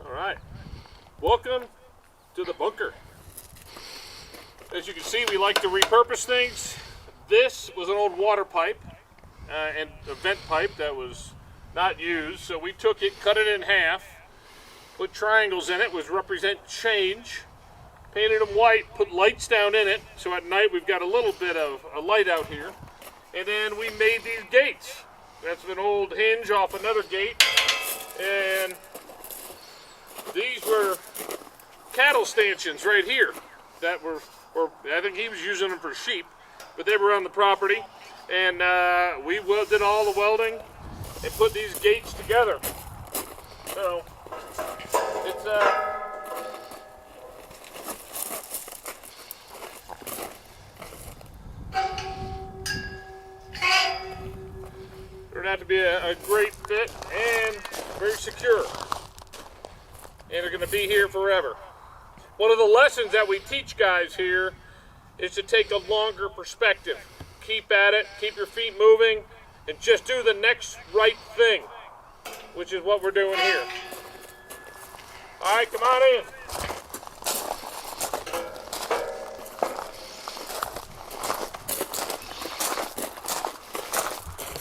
Alright, welcome to the bunker. As you can see, we like to repurpose things. This was an old water pipe and a vent pipe that was not used, so we took it, cut it in half, put triangles in it, which represent change, painted them white, put lights down in it, so at night we've got a little bit of a light out here. And then we made these gates. That's an old hinge off another gate, and these were cattle stanchions right here that were, or I think he was using them for sheep, but they were on the property, and we did all the welding and put these gates together. So it's turned out to be a great fit and very secure. And they're going to be here forever. One of the lessons that we teach guys here is to take a longer perspective. Keep at it, keep your feet moving, and just do the next right thing, which is what we're doing here. All right, come on in.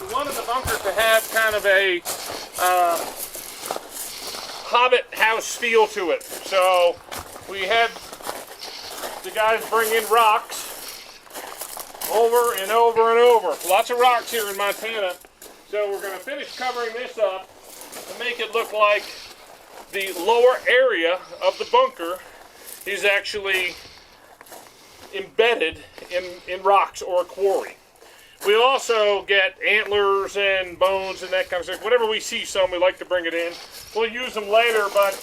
We wanted the bunker to have kind of a Hobbit house feel to it. So we had the guys bring in rocks over and over and over. Lots of rocks here in Montana. So we're going to finish covering this up to make it look like the lower area of the bunker is actually embedded in rocks or a quarry. We also get antlers and bones and that kind of stuff. Whenever we see some, we like to bring it in. We'll use them later, but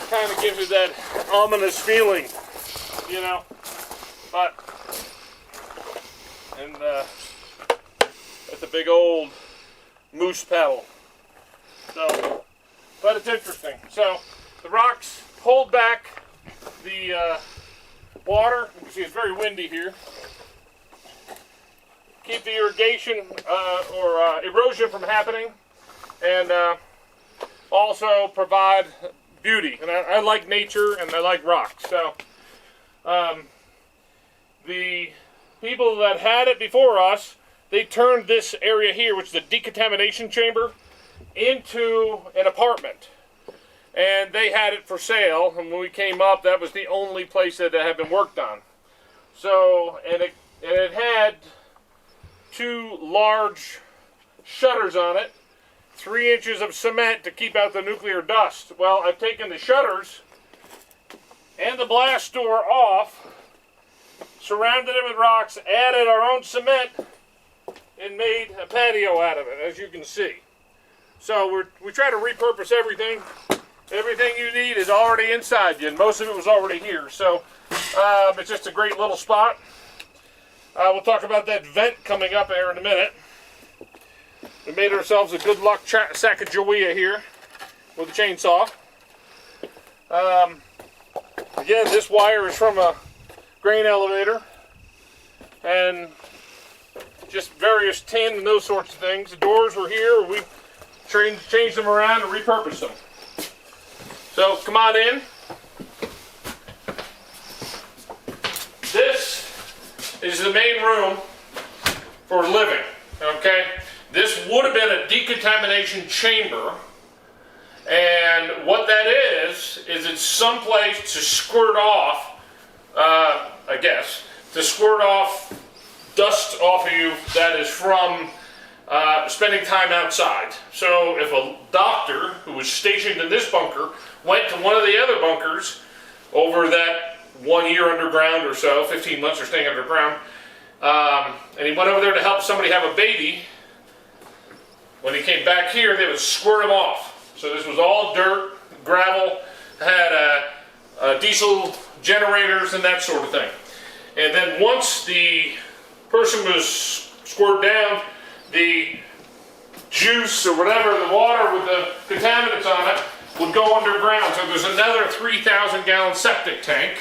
kind of gives you that ominous feeling, you know. But, and that's a big old moose paddle. So, but it's interesting. So, the rocks hold back the water. You can see it's very windy here. Keep the irrigation or erosion from happening, and also provide beauty. And I like nature and I like rocks. So the people that had it before us, they turned this area here, which is the decontamination chamber, into an apartment. And they had it for sale, and when we came up, that was the only place that had been worked on. So, and it had 2 large shutters on it, 3 inches of cement to keep out the nuclear dust. Well, I've taken the shutters and the blast door off, surrounded it with rocks, added our own cement, and made a patio out of it, as you can see. So we try to repurpose everything. Everything you need is already inside you, and most of it was already here. So it's just a great little spot. We'll talk about that vent coming up here in a minute. We made ourselves a good luck Sacagawea here with a chainsaw. Again, this wire is from a grain elevator, and just various tin and those sorts of things. The doors were here. We changed them around and repurposed them. So come on in. This is the main room for living, okay? This would have been a decontamination chamber, and what that is it's some place to squirt off, I guess, to squirt off dust off of you that is from spending time outside. So if a doctor who was stationed in this bunker went to one of the other bunkers over that 1 year underground or so, 15 months or staying underground, and he went over there to help somebody have a baby, when he came back here, they would squirt him off. So this was all dirt, gravel, had diesel generators and that sort of thing. And then once the person was squirted down, the juice or whatever, the water with the contaminants on it, would go underground. So there's another 3,000 gallon septic tank,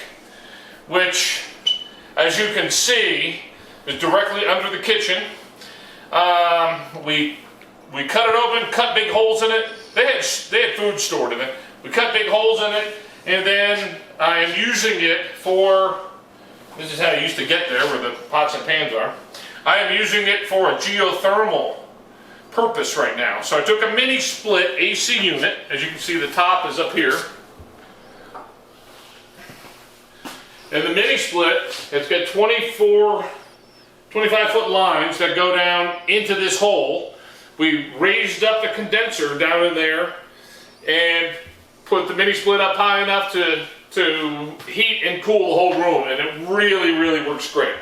which, as you can see, is directly under the kitchen. We cut it open, cut big holes in it, they had food stored in it. We cut big holes in it, and then I am using it for, this is how I used to get there where the pots and pans are. I am using it for a geothermal purpose right now. So I took a mini split AC unit. As you can see, the top is up here. And the mini split, it's got 25-foot lines that go down into this hole. We raised up the condenser down in there and put the mini split up high enough to heat and cool the whole room, and it really, really works great.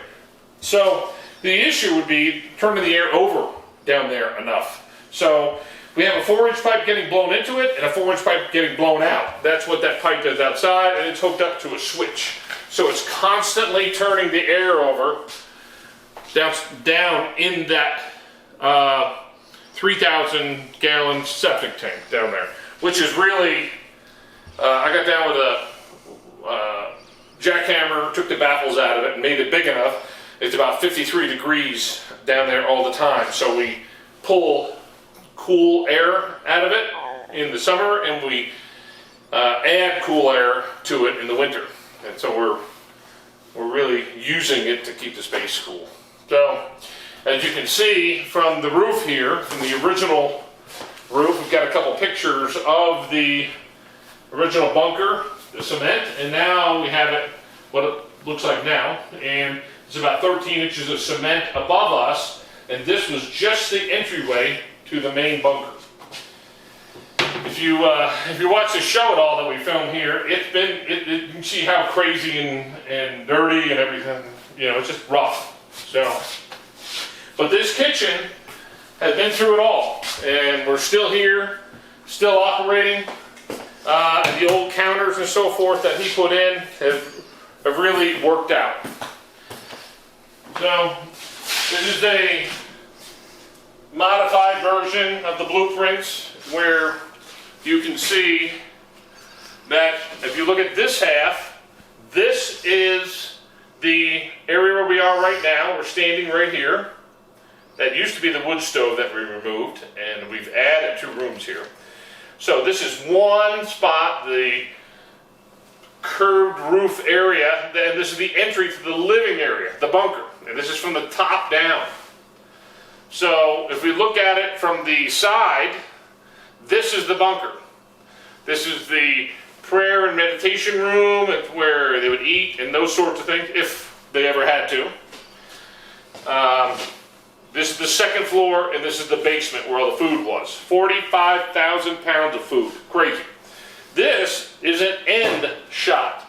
So the issue would be turning the air over down there enough. So we have a 4-inch pipe getting blown into it and a 4-inch pipe getting blown out. That's what that pipe does outside, and it's hooked up to a switch. So it's constantly turning the air over down in that 3,000-gallon septic tank down there, which is really, I got down with a jackhammer, took the baffles out of it, and made it big enough. It's about 53 degrees down there all the time. So we pull cool air out of it in the summer, and we add cool air to it in the winter. And so we're really using it to keep the space cool. So, as you can see from the roof here, from the original roof, we've got a couple pictures of the original bunker, the cement, and now we have it, what it looks like now, and it's about 13 inches of cement above us, and this was just the entryway to the main bunker. If you watch the show at all that we filmed here, you can see how crazy and dirty and everything, you know, it's just rough. So, but this kitchen has been through it all, and we're still here, still operating. The old counters and so forth that he put in have really worked out. So, this is a modified version of the blueprints where you can see that if you look at this half, this is the area where we are right now. We're standing right here. That used to be the wood stove that we removed, and we've added 2 rooms here. So this is one spot, the curved roof area, and this is the entry to the living area, the bunker. And this is from the top down. So if we look at it from the side, this is the bunker. This is the prayer and meditation room. It's where they would eat and those sorts of things, if they ever had to. This is the second floor, and this is the basement where all the food was. 45,000 pounds of food. Crazy. This is an end shot.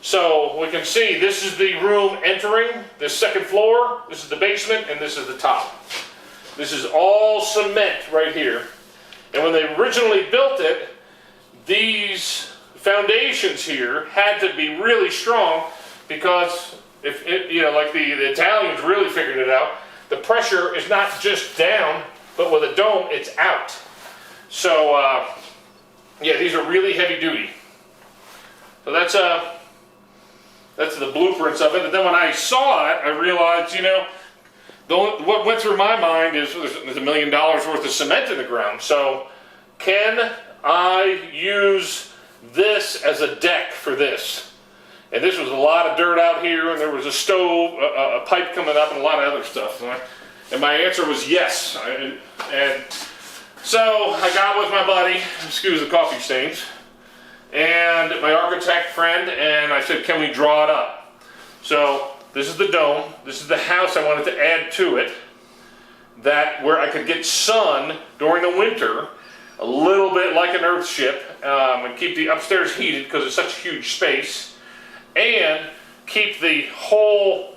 So we can see this is the room entering, this second floor, this is the basement, and this is the top. This is all cement right here. And when they originally built it, these foundations here had to be really strong, because if it, you know, like the Italians really figured it out, the pressure is not just down, but with a dome, it's out. So, yeah, these are really heavy duty. So that's the blueprints of it. And then when I saw it, I realized, you know, what went through my mind is there's $1 million worth of cement in the ground. So can I use this as a deck for this? And this was a lot of dirt out here, and there was a stove, a pipe coming up, and a lot of other stuff. And my answer was yes. And so I got with my buddy, excuse the coffee stains, and my architect friend, and I said, can we draw it up? So this is the dome. This is the house I wanted to add to it, where I could get sun during the winter, a little bit like an earth ship, and keep the upstairs heated because it's such a huge space, and keep the whole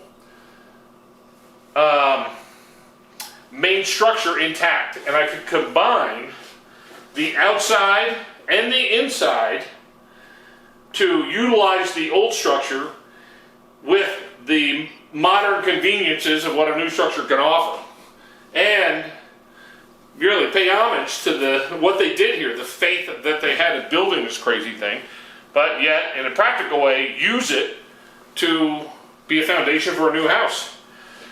main structure intact. And I could combine the outside and the inside to utilize the old structure with the modern conveniences of what a new structure can offer, and really pay homage to what they did here, the faith that they had in building this crazy thing, but yet in a practical way use it to be a foundation for a new house.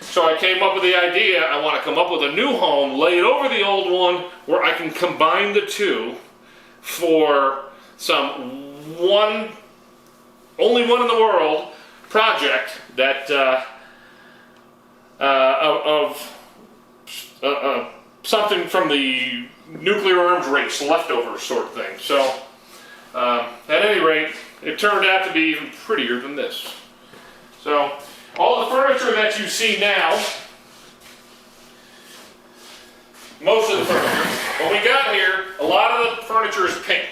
So I came up with the idea, I want to come up with a new home, lay it over the old one, where I can combine the two for some only one in the world project that something from the nuclear arms race, leftovers sort of thing. So at any rate, it turned out to be even prettier than this. So all the furniture that you see now, most of the furniture, when we got here, a lot of the furniture is pink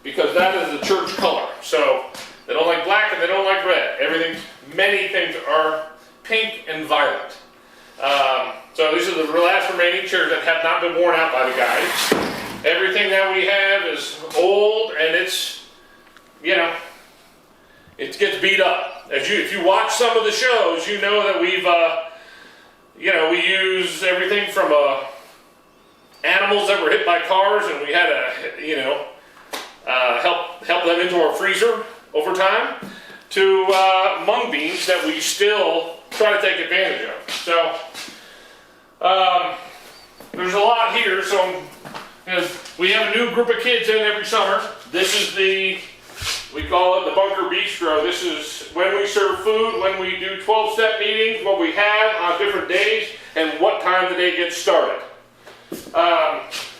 because that is the church color. So they don't like black and they don't like red. Many things are pink and violet. So these are the last remaining chairs that have not been worn out by the guys. Everything that we have is old and it's, you know, it gets beat up. If you watch some of the shows, you know that we've, you know, we use everything from animals that were hit by cars, and we had to, you know, help them into our freezer over time, to mung beans that we still try to take advantage of. So there's a lot here. So we have a new group of kids in every summer. This is we call it the Bunker Bistro. This is when we serve food, when we do 12-step meetings, what we have on different days, and what time the day gets started.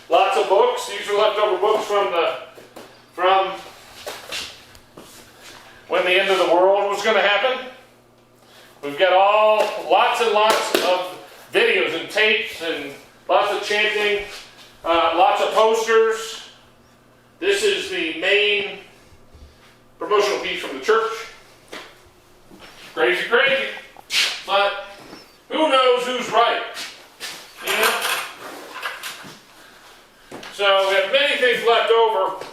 Lots of books. These are leftover books from when the end of the world was going to happen. We've got lots and lots of videos and tapes and lots of chanting, lots of posters. This is the main promotional piece from the church. Crazy, crazy, but who knows who's right? You know? So we have many things left over.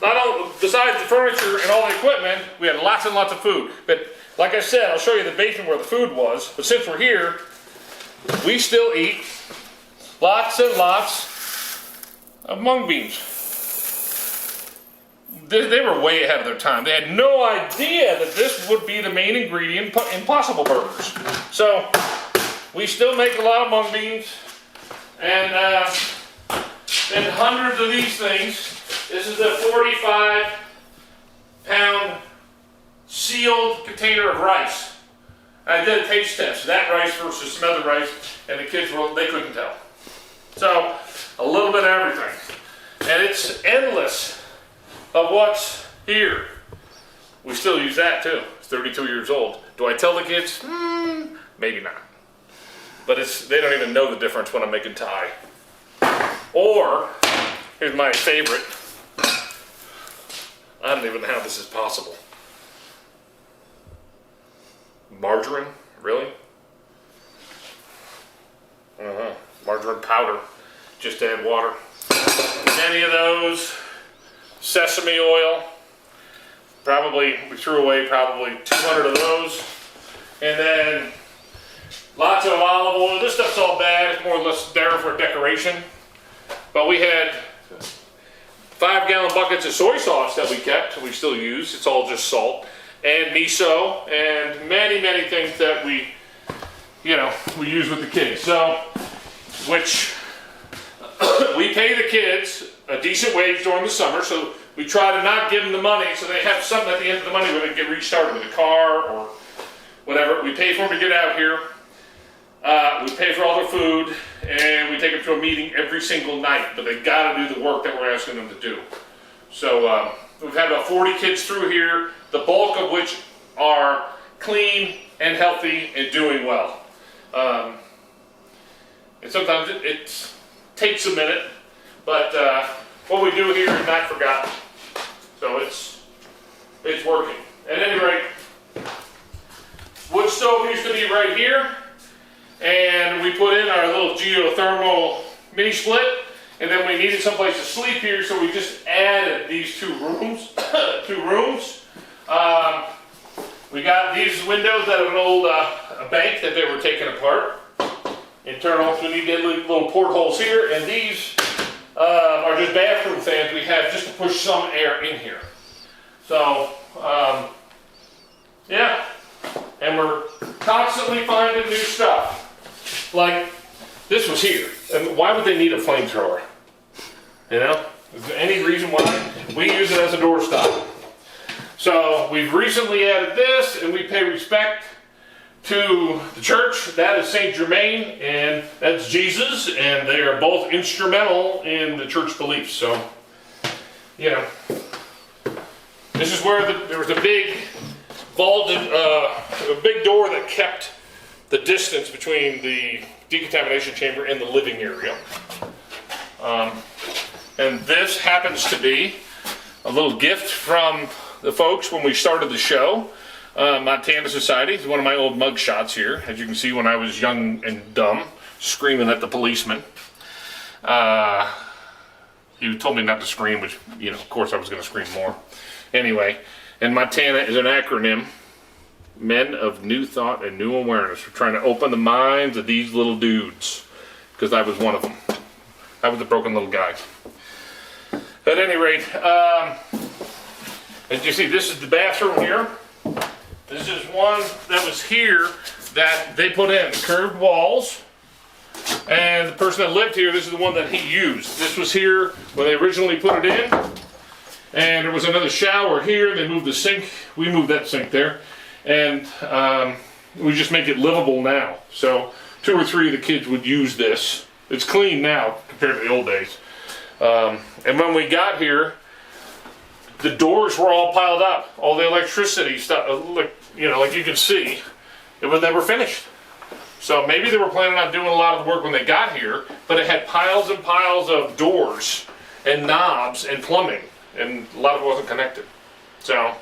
Not only, besides the furniture and all the equipment, we had lots and lots of food. But like I said, I'll show you the basement where the food was. But since we're here, we still eat lots and lots of mung beans. They were way ahead of their time. They had no idea that this would be the main ingredient in Impossible Burgers. So we still make a lot of mung beans, and hundreds of these things. This is a 45-pound sealed container of rice. I did a taste test, that rice versus some other rice, and the kids they couldn't tell. So a little bit of everything, and it's endless of what's here. We still use that too. It's 32 years old. Do I tell the kids? Maybe not. But they don't even know the difference when I'm making Thai. Or, here's my favorite. I don't even know how this is possible. Margarine? Really? Margarine powder. Just add water. Many of those. Sesame oil. We threw away probably 200 of those. And then lots of olive oil. This stuff's all bad. It's more or less there for decoration. But we had 5-gallon buckets of soy sauce that we kept, we still use. It's all just salt. And miso, and many, many things that we use with the kids. So, which we pay the kids a decent wage during the summer, so we try to not give them the money so they have something at the end of the money when they get restarted with a car or whatever. We pay for them to get out here. We pay for all their food, and we take them to a meeting every single night, but they got to do the work that we're asking them to do. So we've had about 40 kids through here, the bulk of which are clean and healthy and doing well. And sometimes it takes a minute, but what we do here is not forgotten. So it's working. At any rate, wood stove used to be right here. And we put in our little geothermal mini split, and then we needed someplace to sleep here, so we just added these two rooms. We got these windows that have an old a bank that they were taking apart. Internal, so we need to get little portholes here, and these are just bathroom fans we have just to push some air in here. So, yeah, and we're constantly finding new stuff. Like, this was here. And why would they need a flamethrower? You know? Is there any reason why? We use it as a doorstop. So we've recently added this, and we pay respect to the church. That is Saint Germain, and that's Jesus, and they are both instrumental in the church beliefs. So, you know, this is where there was a big vaulted, a big door that kept the distance between the decontamination chamber and the living area. And this happens to be a little gift from the folks when we started the show. Montana Society is one of my old mug shots here. As you can see, when I was young and dumb, screaming at the policeman. He told me not to scream, which, you know, of course I was going to scream more. Anyway, and Montana is an acronym. Men of New Thought and New Awareness. We're trying to open the minds of these little dudes. Because I was one of them. I was the broken little guy. At any rate, as you see, this is the bathroom here. This is one that was here that they put in. Curved walls. And the person that lived here, this is the one that he used. This was here when they originally put it in. And there was another shower here. They moved the sink. We moved that sink there. And we just make it livable now. So 2 or 3 of the kids would use this. It's clean now compared to the old days. And when we got here, the doors were all piled up. All the electricity stuff, like you can see, it was never finished. So maybe they were planning on doing a lot of the work when they got here, but it had piles and piles of doors and knobs and plumbing, and a lot of it wasn't connected. So,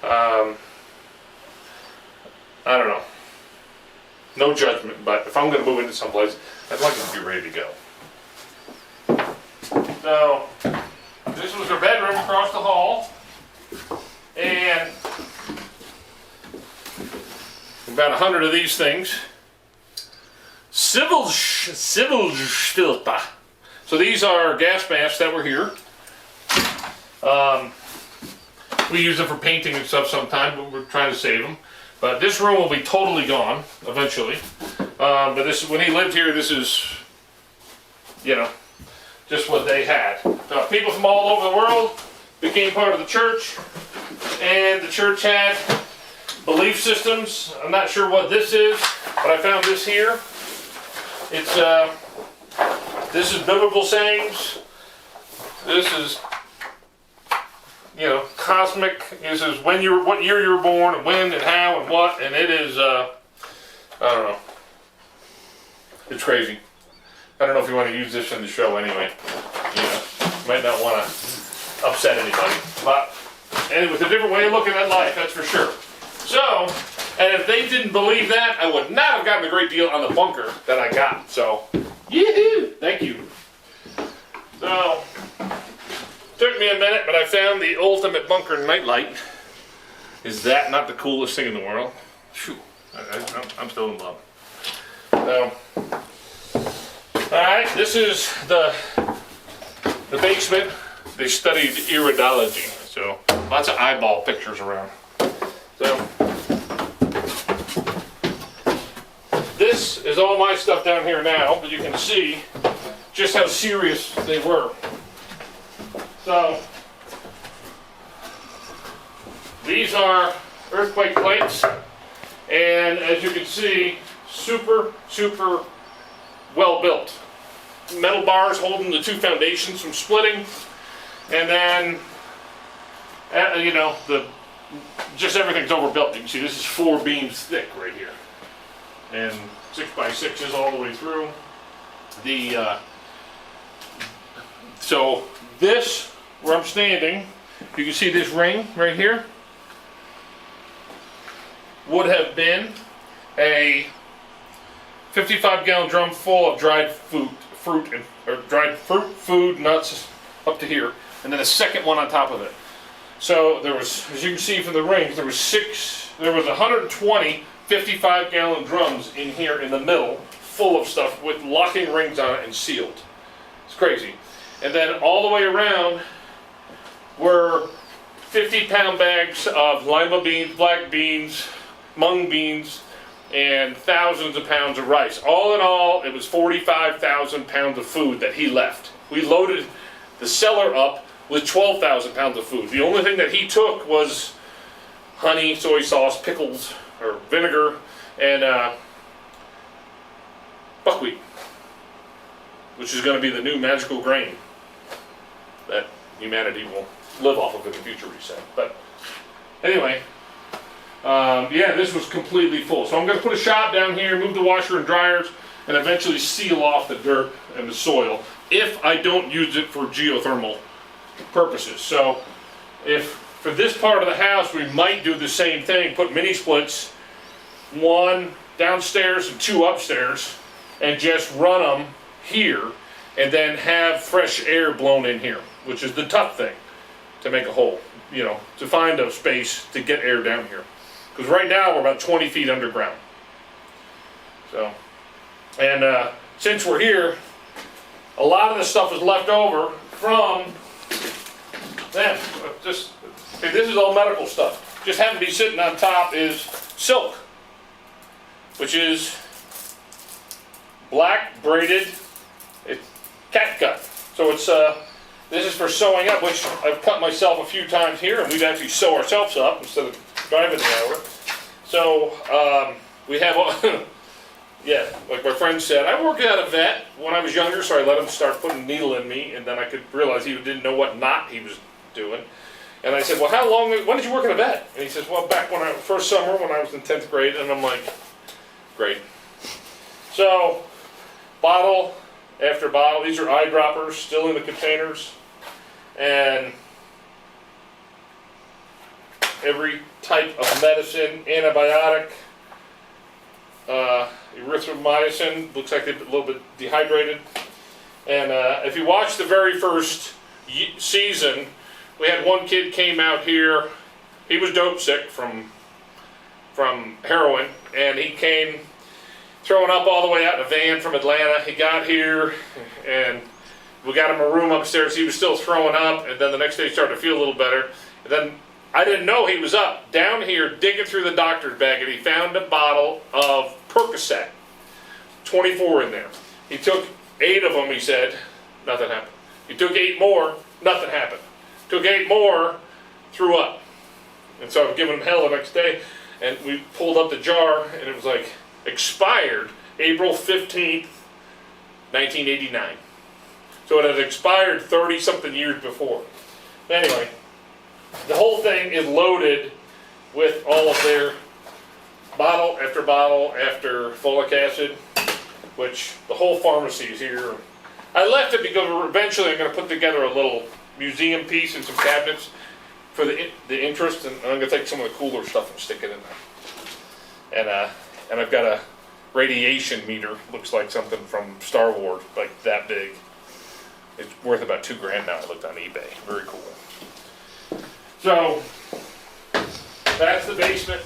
I don't know. No judgment, but if I'm going to move into someplace, I'd like it to be ready to go. So, this was our bedroom across the hall, and about 100 of these things. Civilfilter. So these are gas masks that were here. We use them for painting and stuff sometimes, but we're trying to save them. But this room will be totally gone eventually. But this, when he lived here, this is, you know, just what they had. People from all over the world became part of the church, and the church had belief systems. I'm not sure what this is, but I found this here. It's this is biblical sayings. This is, you know, cosmic. This is what year you were born, and when, and how, and what, and it is I don't know. It's crazy. I don't know if you want to use this in the show anyway. You know, you might not want to upset anybody, but anyway, it's a different way of looking at life, that's for sure. So, and if they didn't believe that, I would not have gotten a great deal on the bunker that I got. So, yee-hoo! Thank you. So, took me a minute, but I found the ultimate bunker nightlight. Is that not the coolest thing in the world? Phew, I'm still in love. So, alright, this is the basement. They studied iridology, so lots of eyeball pictures around. So, this is all my stuff down here now, but you can see just how serious they were. So, these are earthquake plates, and as you can see, super well built. Metal bars holding the 2 foundations from splitting, and then, you know, just everything's overbuilt. You can see this is 4 beams thick right here, and 6x6s all the way through. So this, where I'm standing, you can see this ring right here, would have been a 55-gallon drum full of dried fruit, food, nuts, up to here, and then a second one on top of it. So there was, as you can see from the rings, there was 120 55-gallon drums in here in the middle, full of stuff with locking rings on it and sealed. It's crazy. And then all the way around were 50-pound bags of lima beans, black beans, mung beans, and thousands of pounds of rice. All in all, it was 45,000 pounds of food that he left. We loaded the cellar up with 12,000 pounds of food. The only thing that he took was honey, soy sauce, pickles, or vinegar, and buckwheat, which is going to be the new magical grain that humanity will live off of in the future, he said. But anyway, yeah, this was completely full. So I'm going to put a shop down here, move the washer and dryers, and eventually seal off the dirt and the soil if I don't use it for geothermal purposes. So if for this part of the house we might do the same thing, put mini splits, one downstairs and two upstairs, and just run them here and then have fresh air blown in here, which is the tough thing to make a hole, you know, to find a space to get air down here. Because right now we're about 20 feet underground. So, and since we're here, a lot of this stuff is left over from them. Just, okay, this is all medical stuff. Just happen to be sitting on top is silk, which is black braided, it's catgut. So it's this is for sewing up, which I've cut myself a few times here, and we'd actually sew ourselves up instead of driving the hour. So we have, yeah, like my friend said, I worked at a vet when I was younger, so I let him start putting a needle in me, and then I could realize he didn't know what knot he was doing. And I said, well, how long, when did you work at a vet? And he says, well, back when first summer when I was in 10th grade, and I'm like, great. So, bottle after bottle, these are eyedroppers still in the containers, and every type of medicine, antibiotic, erythromycin, looks like they're a little bit dehydrated. And if you watch the very first season, we had one kid came out here, he was dope sick from heroin, and he came throwing up all the way out in a van from Atlanta. He got here, and we got him a room upstairs. He was still throwing up, and then the next day he started to feel a little better. And then I didn't know he was up. Down here, digging through the doctor's bag, and he found a bottle of Percocet, 24 in there. He took 8 of them, he said, nothing happened. He took 8 more, nothing happened. Took 8 more, threw up. And so I was giving him hell the next day, and we pulled up the jar, and it was like, expired April 15th, 1989. So it had expired 30-something years before. Anyway, the whole thing is loaded with all of their bottle after folic acid, which the whole pharmacy is here. I left it because eventually I'm going to put together a little museum piece and some cabinets for the interest, and I'm going to take some of the cooler stuff and stick it in there. And I've got a radiation meter, looks like something from Star Wars, like that big. It's worth about $2,000 now. I looked on eBay. Very cool. So that's the basement.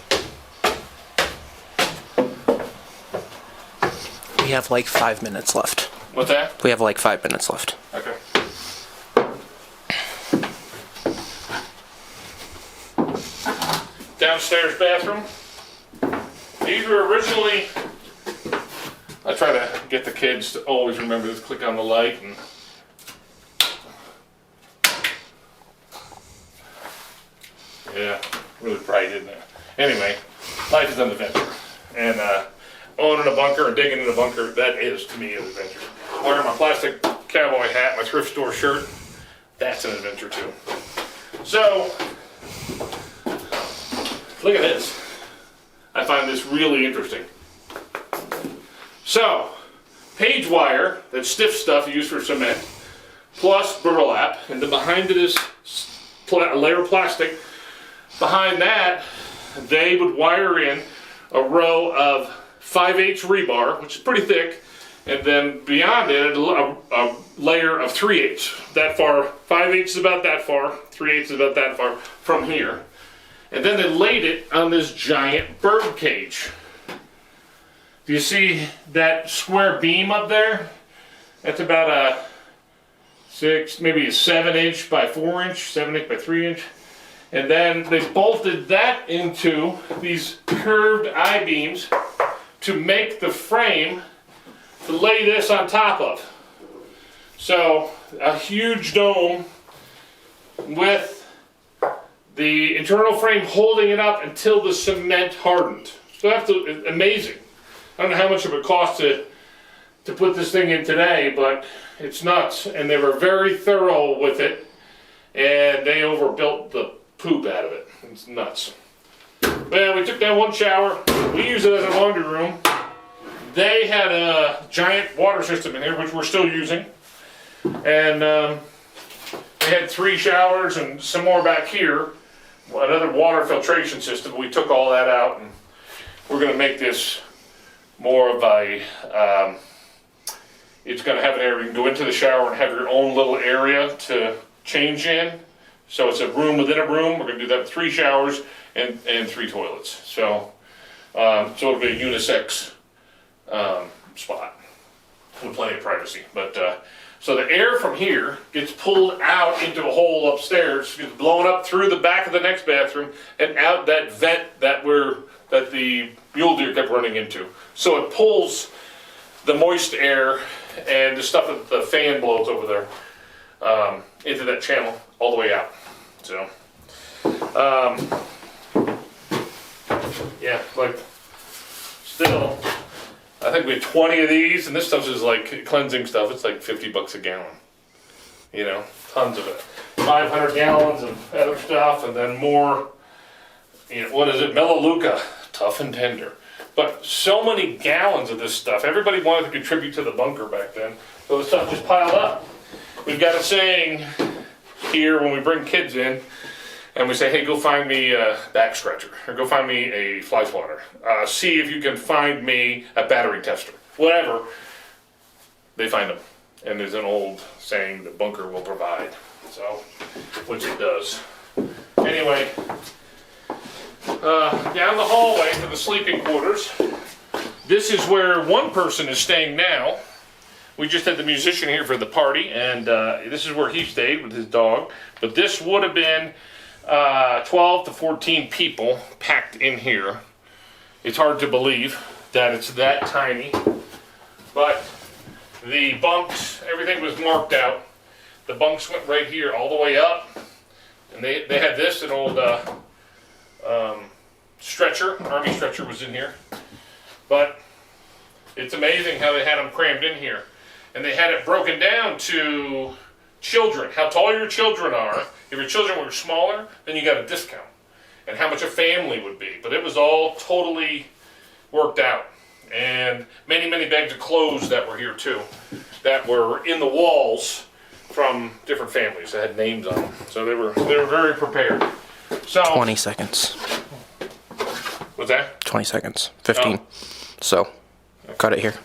We have like 5 minutes left. What's that? We have like 5 minutes left. Okay. Downstairs bathroom. These were originally, I try to get the kids to always remember this, click on the light, and yeah, really bright, isn't it? Anyway, life is an adventure. And owning a bunker and digging in a bunker, that is to me an adventure. Wearing my plastic cowboy hat, my thrift store shirt, that's an adventure too. So, look at this. I find this really interesting. So, page wire, that stiff stuff used for cement, plus burlap, and then behind it is a layer of plastic. Behind that, they would wire in a row of 5/8 rebar, which is pretty thick, and then beyond it, a layer of 3/8. That far, 5/8 is about that far, 3/8 is about that far from here. And then they laid it on this giant bird cage. Do you see that square beam up there? That's about a 6, maybe a 7" by 4", 7" by 3". And then they bolted that into these curved I-beams to make the frame to lay this on top of. So a huge dome with the internal frame holding it up until the cement hardened. So that's amazing. I don't know how much it would cost to put this thing in today, but it's nuts. And they were very thorough with it, and they overbuilt the poop out of it. It's nuts. Well, we took down one shower. We used it as a laundry room. They had a giant water system in here, which we're still using. And they had 3 showers and some more back here. Another water filtration system. We took all that out, and we're going to make this more of a, it's going to have an area you can go into the shower and have your own little area to change in. So it's a room within a room. We're going to do that with 3 showers and 3 toilets. So it'll be a unisex spot with plenty of privacy. But so the air from here gets pulled out into a hole upstairs, gets blown up through the back of the next bathroom and out that vent that the mule deer kept running into. So it pulls the moist air and the stuff that the fan blows over there into that channel all the way out. So yeah, like still, I think we had 20 of these, and this stuff is like cleansing stuff. It's like $50 a gallon. You know, tons of it. 500 gallons of other stuff, and then more. You know, what is it? Melaleuca, tough and tender. But so many gallons of this stuff. Everybody wanted to contribute to the bunker back then, so the stuff just piled up. We've got a saying here when we bring kids in, and we say, hey, go find me a back scratcher, or go find me a fly swatter. See if you can find me a battery tester. Whatever, they find them. And there's an old saying, the bunker will provide. So, which it does. Anyway, down the hallway to the sleeping quarters. This is where one person is staying now. We just had the musician here for the party, and this is where he stayed with his dog. But this would have been 12 to 14 people packed in here. It's hard to believe that it's that tiny, but the bunks, everything was marked out. The bunks went right here all the way up, and they had this, an old stretcher, army stretcher was in here. But it's amazing how they had them crammed in here. And they had it broken down to children, how tall your children are. If your children were smaller, then you got a discount, and how much a family would be. But it was all totally worked out. And many, many bags of clothes that were here too, that were in the walls from different families that had names on them. So they were very prepared. So 20 seconds. What's that? 20 seconds. 15. Oh. So, cut it here.